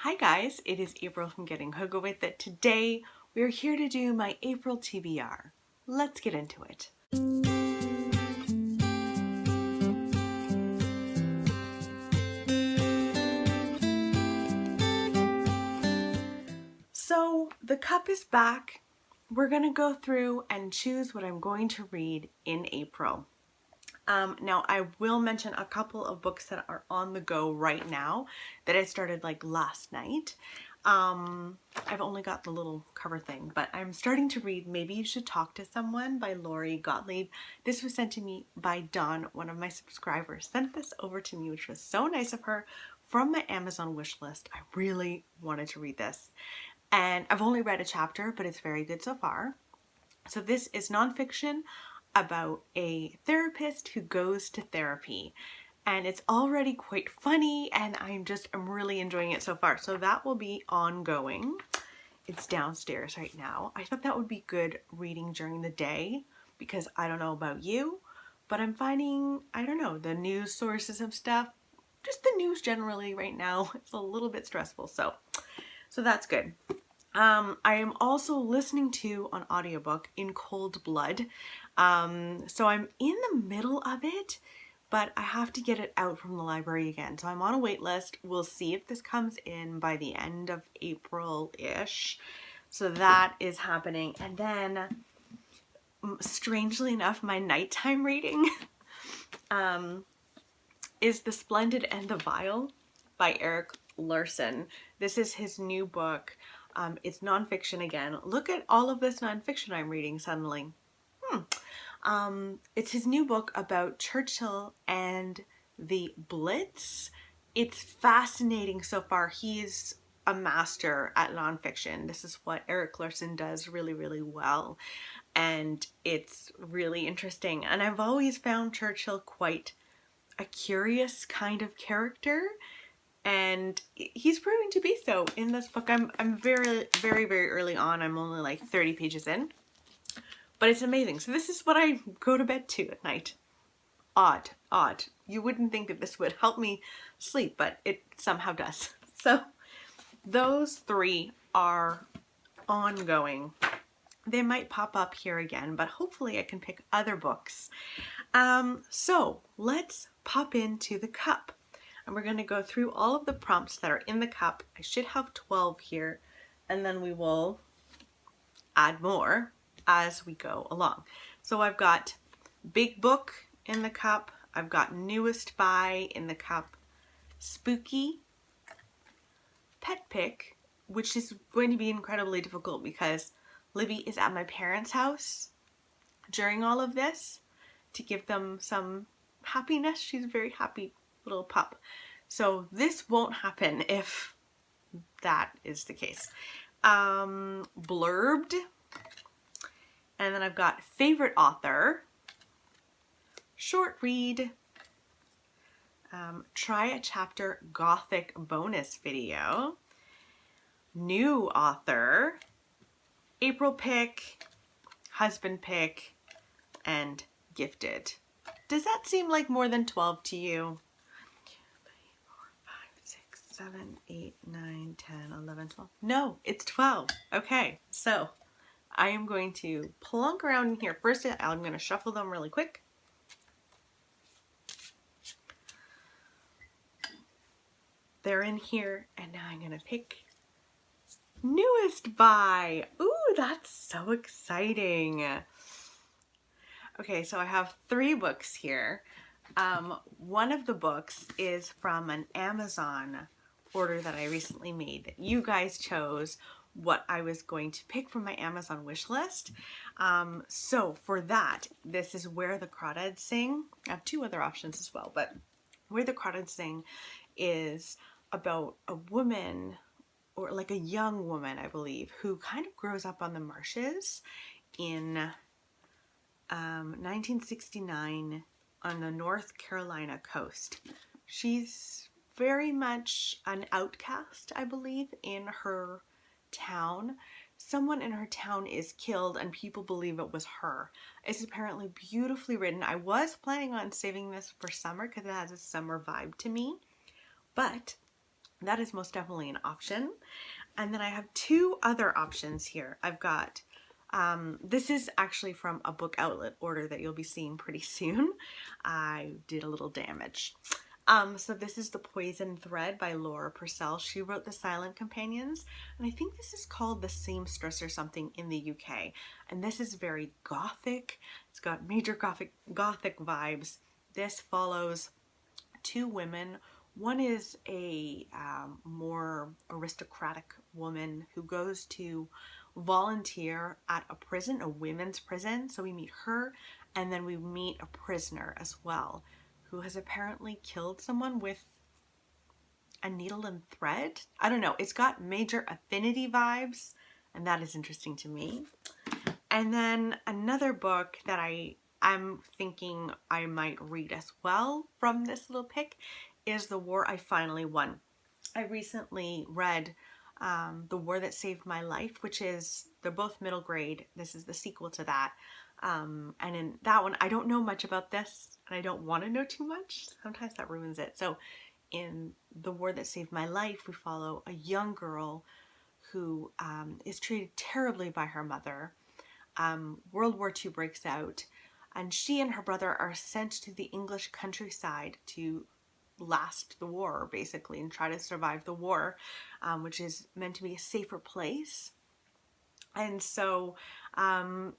Hi guys, it is April from Getting Hooga With It. Today we are here to do my April TBR. Let's get into it. So the cup is back. We're going to go through and choose what I'm going to read in April. Now I will mention a couple of books that are on the go right now that I started like last night. I've only got the little cover thing, but I'm starting to read Maybe You Should Talk to Someone by Lori Gottlieb. This was sent to me by Dawn, one of my subscribers, sent this over to me, which was so nice of her, from my Amazon wish list. I really wanted to read this. And I've only read a chapter, but it's very good so far. So this is nonfiction about a therapist who goes to therapy, and it's already quite funny, and I'm really enjoying it so far. So that will be ongoing. It's downstairs right now. I thought that would be good reading during the day because I don't know about you, but I'm finding, I don't know, the news sources of stuff, just the news generally right now, it's a little bit stressful. So that's good. I am also listening to an audiobook in Cold Blood. So I'm in the middle of it, but I have to get it out from the library again. So I'm on a wait list. We'll see if this comes in by the end of April-ish. So that is happening. And then, strangely enough, my nighttime reading is The Splendid and the Vile by Erik Larson. This is his new book. It's nonfiction again. Look at all of this nonfiction I'm reading suddenly. It's his new book about Churchill and the Blitz. It's fascinating so far. He's a master at nonfiction. This is what Erik Larson does really, really well. And it's really interesting. And I've always found Churchill quite a curious kind of character. And he's proving to be so in this book. I'm very, very, very early on. I'm only like 30 pages in, but it's amazing. So this is what I go to bed to at night. Odd. You wouldn't think that this would help me sleep, but it somehow does. So those three are ongoing. They might pop up here again, but hopefully I can pick other books. So let's pop into the cup. And we're going to go through all of the prompts that are in the cup. I should have 12 here, and then we will add more as we go along. So I've got Big Book in the cup. I've got Newest Buy in the cup. Spooky. Pet Pick, which is going to be incredibly difficult because Libby is at my parents' house during all of this to give them some happiness. She's a very happy little pup. So this won't happen if that is the case. Blurbed. And then I've got Favorite Author. Short Read. Try a Chapter Gothic bonus video. New Author. April Pick. Husband Pick. And Gifted. Does that seem like more than 12 to you? 7, 8, 9, 10, 11, 12. No, it's 12. Okay, so I am going to plunk around in here. First, I'm going to shuffle them really quick. They're in here, and now I'm going to pick Newest Buy. Ooh, that's so exciting. Okay, so I have 3 books here. One of the books is from an Amazon order that I recently made that you guys chose what I was going to pick from my Amazon wish list. So for that, this is Where the Crawdads Sing. I have 2 other options as well, but Where the Crawdads Sing is about a woman, or like a young woman, I believe, who kind of grows up on the marshes in 1969 on the North Carolina coast. She's very much an outcast, I believe, in her town. Someone in her town is killed and people believe it was her. It's apparently beautifully written. I was planning on saving this for summer because it has a summer vibe to me, but That is most definitely an option. And then I have two other options here. I've got, this is actually from a book outlet order that you'll be seeing pretty soon. I did a little damage. So this is The Poison Thread by Laura Purcell. She wrote The Silent Companions, and I think this is called The Seamstress or something in the UK. And this is very gothic. It's got major gothic vibes. This follows two women. One is a more aristocratic woman who goes to volunteer at a prison, a women's prison. So we meet her, and then we meet a prisoner as well, who has apparently killed someone with a needle and thread. I don't know. It's got major affinity vibes, and that is interesting to me. And then another book that I'm thinking I might read as well from this little pick is The War I Finally Won. I recently read The War That Saved My Life, which is, they're both middle grade. This is the sequel to that. And in that one, I don't know much about this, and I don't want to know too much. Sometimes that ruins it. So in The War That Saved My Life, we follow a young girl who is treated terribly by her mother. World War II breaks out, and she and her brother are sent to the English countryside to last the war, basically, and try to survive the war, which is meant to be a safer place. And so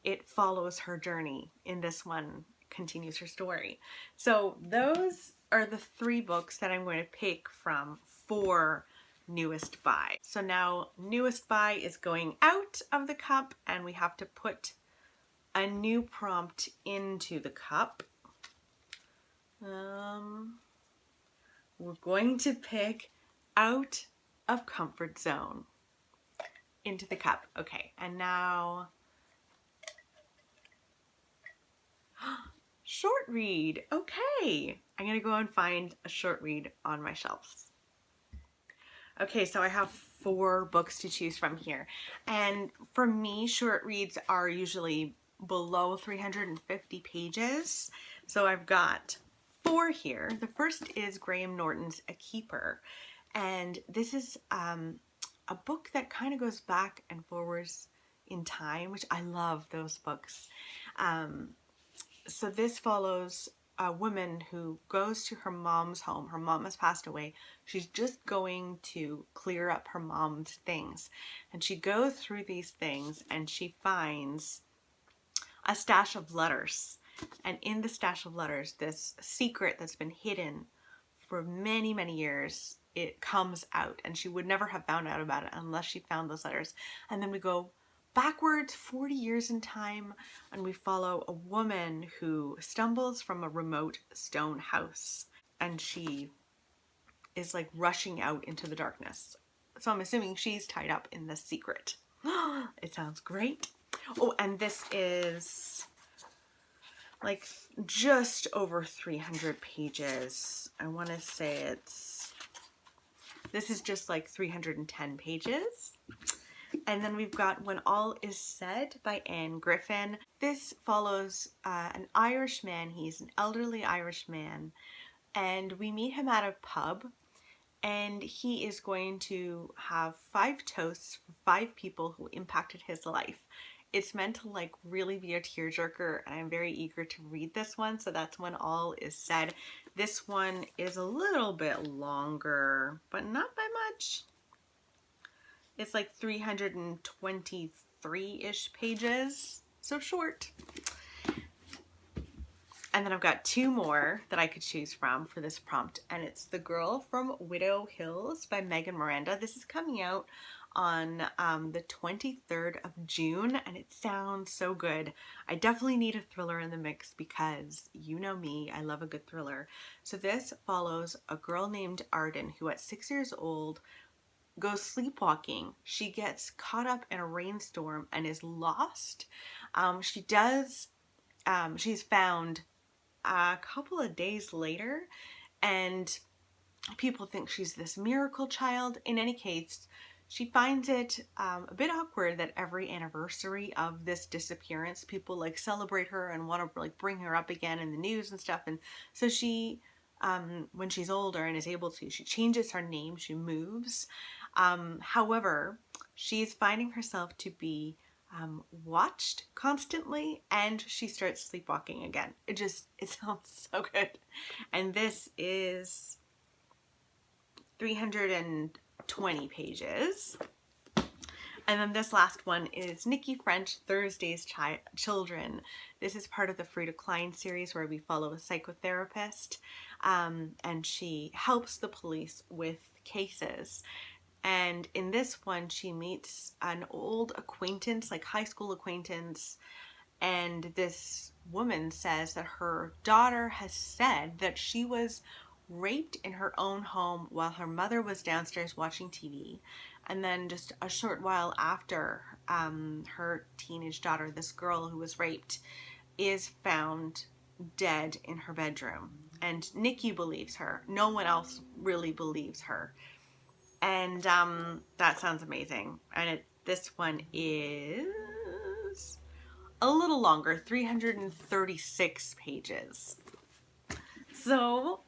it follows her journey in this one, continues her story. So those are the three books that I'm going to pick from for newest buy. So now newest buy is going out of the cup, and we have to put a new prompt into the cup. We're going to pick Out of Comfort Zone into the cup. Okay, and now short read. Okay, I'm gonna go and find a short read on my shelves. Okay, so I have 4 books to choose from here, and for me, short reads are usually below 350 pages. So I've got 4 here. The first is Graham Norton's A Keeper, and this is a book that kind of goes back and forwards in time, which I love those books. So this follows a woman who goes to her mom's home. Her mom has passed away. She's just going to clear up her mom's things, and she goes through these things and she finds a stash of letters. And in the stash of letters, this secret that's been hidden for many, many years, it comes out, and she would never have found out about it unless she found those letters. And then we go backwards 40 years in time, and we follow a woman who stumbles from a remote stone house, and she is like rushing out into the darkness. So I'm assuming she's tied up in the secret. It sounds great. Oh, and this is like just over 300 pages. I want to say this is just like 310 pages. And then we've got When All Is Said by Anne Griffin. This follows an Irish man. He's an elderly Irish man, and we meet him at a pub, and he is going to have 5 toasts for 5 people who impacted his life. It's meant to like really be a tearjerker, and I'm very eager to read this one. So that's When All Is Said. This one is a little bit longer, but not by much. It's like 323-ish pages, so short. And then I've got 2 more that I could choose from for this prompt, and it's The Girl from Widow Hills by Megan Miranda. This is coming out on the 23rd of June, and it sounds so good. I definitely need a thriller in the mix because you know me, I love a good thriller. So this follows a girl named Arden who at 6 years old goes sleepwalking. She gets caught up in a rainstorm and is lost. She's found a couple of days later, and people think she's this miracle child. In any case, she finds it a bit awkward that every anniversary of this disappearance, people like celebrate her and want to like bring her up again in the news and stuff. And so she when she's older and is able to. She changes her name, she moves. However, she's finding herself to be watched constantly, and she starts sleepwalking again. It sounds so good. And this is 320 pages. And then this last one is Nikki French, Thursday's Children. This is part of the Frida Klein series where we follow a psychotherapist, and she helps the police with cases. And in this one, she meets an old acquaintance, like high school acquaintance, and this woman says that her daughter has said that she was raped in her own home while her mother was downstairs watching TV. And then just a short while after, her teenage daughter, this girl who was raped, is found dead in her bedroom. And Nikki believes her. No one else really believes her. And that sounds amazing. And this one is a little longer, 336 pages. So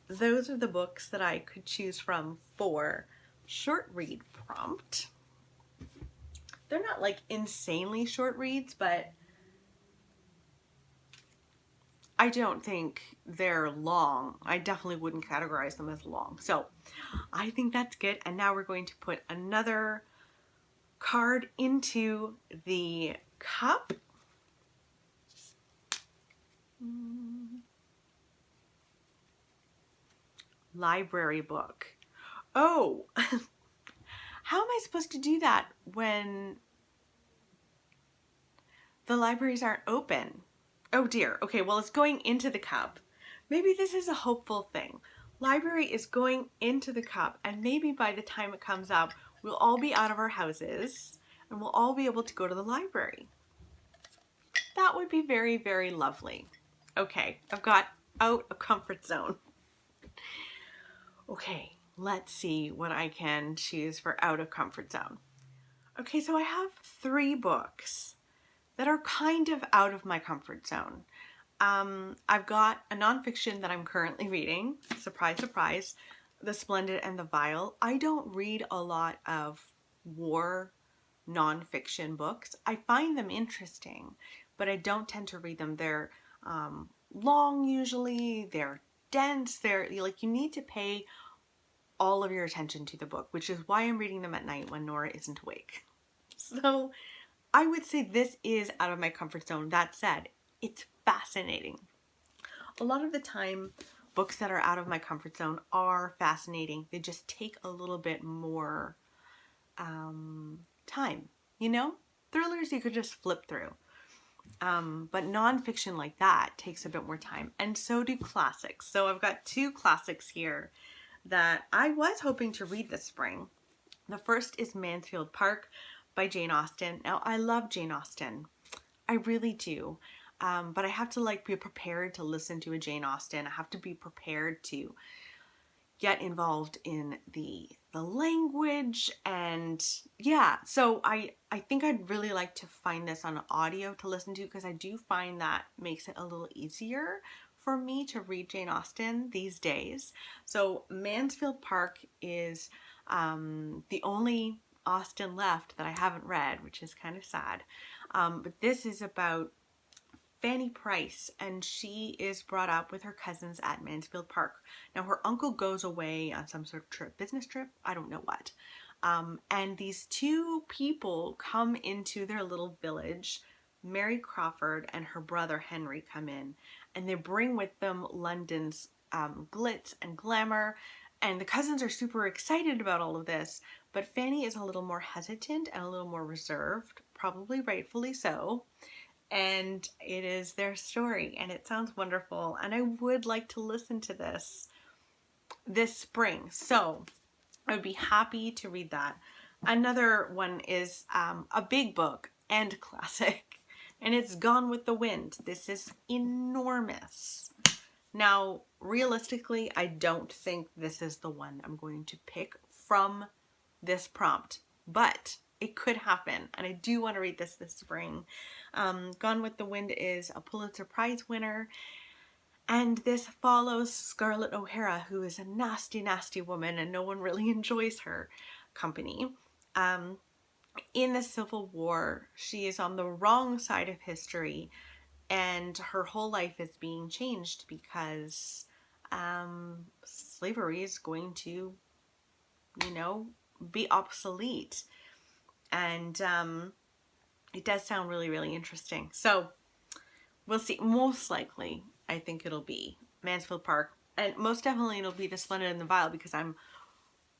those are the books that I could choose from for short read prompt. They're not like insanely short reads, but I don't think they're long. I definitely wouldn't categorize them as long. So I think that's good. And now we're going to put another card into the cup. Library book. Oh, how am I supposed to do that when the libraries aren't open? Oh dear. Okay, well, it's going into the cup. Maybe this is a hopeful thing. Library is going into the cup, and maybe by the time it comes up, we'll all be out of our houses and we'll all be able to go to the library. That would be very, very lovely. Okay, I've got out of comfort zone. Okay, let's see what I can choose for out of comfort zone. Okay, so I have 3 books that are kind of out of my comfort zone. I've got a nonfiction that I'm currently reading. Surprise, surprise. The Splendid and the Vile. I don't read a lot of war nonfiction books. I find them interesting, but I don't tend to read them. They're long usually. They're dense. They're like, you need to pay all of your attention to the book, which is why I'm reading them at night when Nora isn't awake. So I would say this is out of my comfort zone. That said, it's fascinating. A lot of the time, books that are out of my comfort zone are fascinating. They just take a little bit more time, you know? Thrillers you could just flip through. But nonfiction like that takes a bit more time, and so do classics. So I've got 2 classics here that I was hoping to read this spring. The first is Mansfield Park by Jane Austen. Now, I love Jane Austen. I really do. But I have to be prepared to listen to a Jane Austen. I have to be prepared to get involved in the language, and yeah, so I think I'd really like to find this on audio to listen to, because I do find that makes it a little easier for me to read Jane Austen these days. So Mansfield Park is the only Austen left that I haven't read, which is kind of sad. But this is about Fanny Price, and she is brought up with her cousins at Mansfield Park. Now, her uncle goes away on some sort of trip, business trip, I don't know what. And these 2 people come into their little village. Mary Crawford and her brother Henry come in, and they bring with them London's glitz and glamour. And the cousins are super excited about all of this, but Fanny is a little more hesitant and a little more reserved, probably rightfully so. And it is their story, and it sounds wonderful, and I would like to listen to this spring, so I would be happy to read that. Another one is a big book and classic, and it's Gone with the Wind. This is enormous. Now, realistically, I don't think this is the one I'm going to pick from this prompt, but it could happen, and I do want to read this spring. Gone with the Wind is a Pulitzer Prize winner, And this follows Scarlett O'Hara, who is a nasty, nasty woman, and no one really enjoys her company. In the Civil War, she is on the wrong side of history, and her whole life is being changed because slavery is going to, be obsolete. And it does sound really, really interesting. So we'll see. Most likely, I think it'll be Mansfield Park. And most definitely it'll be the Splendid and the Vile, because I'm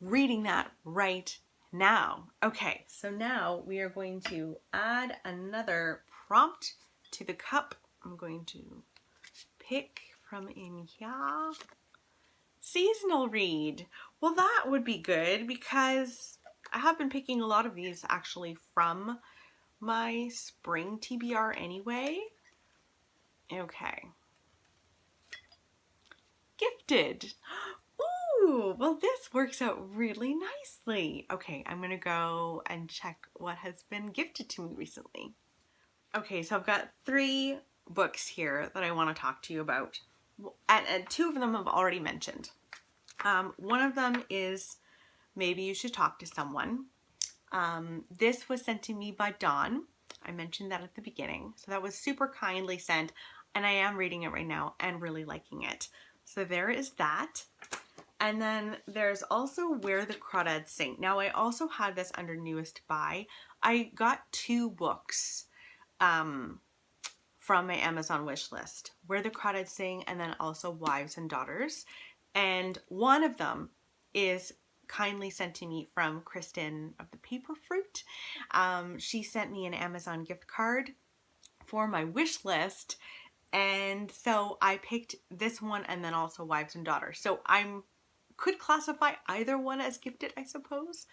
reading that right now. Okay, so now we are going to add another prompt to the cup. I'm going to pick from in here. Seasonal read. Well, that would be good, because I have been picking a lot of these actually from my spring TBR anyway. Okay. Gifted. Ooh, well, this works out really nicely. Okay, I'm gonna go and check what has been gifted to me recently. Okay, so I've got 3 books here that I want to talk to you about, and 2 of them I've already mentioned. One of them is Maybe You Should Talk to Someone. This was sent to me by Dawn. I mentioned that at the beginning, so that was super kindly sent, and I am reading it right now and really liking it. So there is that. And then there's also Where the Crawdads Sing. Now, I also had this under newest buy. I got 2 books from my Amazon wish list. Where the Crawdads Sing, and then also Wives and Daughters. And one of them is kindly sent to me from Kristen of the Paper Fruit. She sent me an Amazon gift card for my wish list. And so I picked this one, and then also Wives and Daughters. So could classify either one as gifted, I suppose,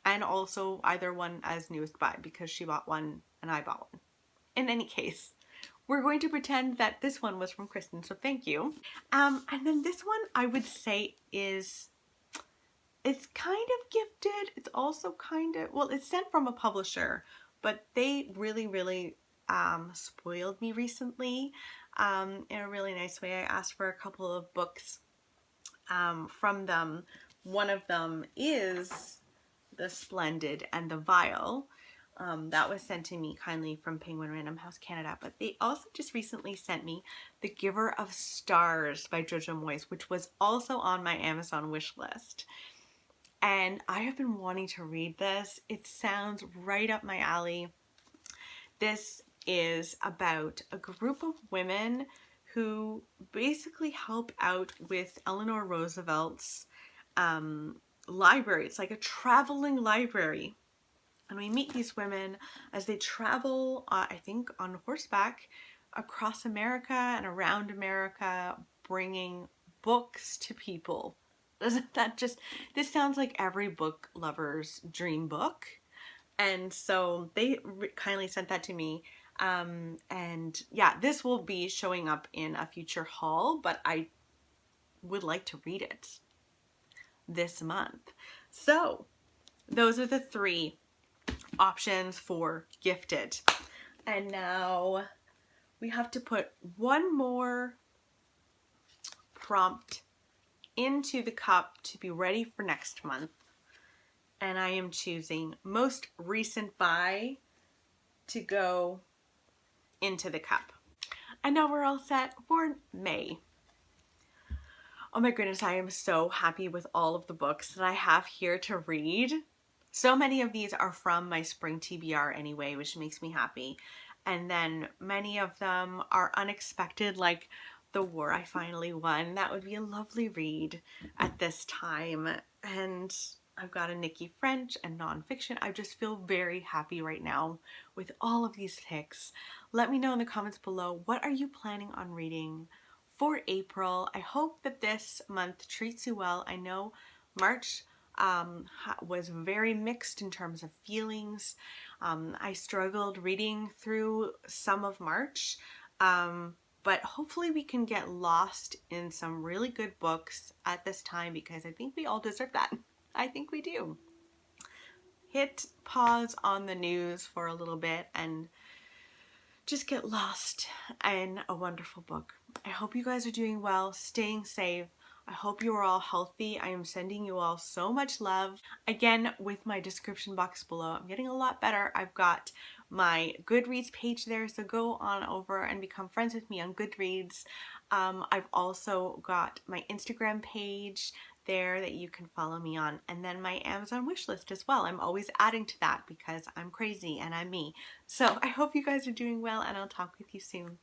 and also either one as newest buy, because she bought one and I bought one. In any case, we're going to pretend that this one was from Kristen, so thank you. And then this one, I would say, it's kind of gifted. It's also kind of, well, it's sent from a publisher, but they really, really spoiled me recently in a really nice way. I asked for a couple of books from them. One of them is The Splendid and the Vile. That was sent to me kindly from Penguin Random House Canada, but they also just recently sent me The Giver of Stars by Jojo Moyes, which was also on my Amazon wish list. And I have been wanting to read this. It sounds right up my alley. This is about a group of women who basically help out with Eleanor Roosevelt's library. It's like a traveling library. And we meet these women as they travel, I think, on horseback across America and around America, bringing books to people. Doesn't that just, this sounds like every book lover's dream book. And so they kindly sent that to me. And yeah, this will be showing up in a future haul, but I would like to read it this month. So those are the 3 options for gifted. And now we have to put one more prompt into the cup to be ready for next month. And I am choosing most recent buy to go into the cup. And now we're all set for May. Oh my goodness, I am so happy with all of the books that I have here to read. So many of these are from my spring TBR anyway, which makes me happy. And then many of them are unexpected, like The War I Finally Won. That would be a lovely read at this time. And I've got a Nikki French and Nonfiction. I just feel very happy right now with all of these picks. Let me know in the comments below, what are you planning on reading for April? I hope that this month treats you well. I know March was very mixed in terms of feelings. I struggled reading through some of March, but hopefully we can get lost in some really good books at this time, because I think we all deserve that. I think we do. Hit pause on the news for a little bit and just get lost in a wonderful book. I hope you guys are doing well, staying safe. I hope you are all healthy. I am sending you all so much love. Again, with my description box below, I'm getting a lot better. I've got my Goodreads page there, so go on over and become friends with me on Goodreads. I've also got my Instagram page there that you can follow me on, and then my Amazon wish list as well. I'm always adding to that because I'm crazy and I'm me. So I hope you guys are doing well, and I'll talk with you soon.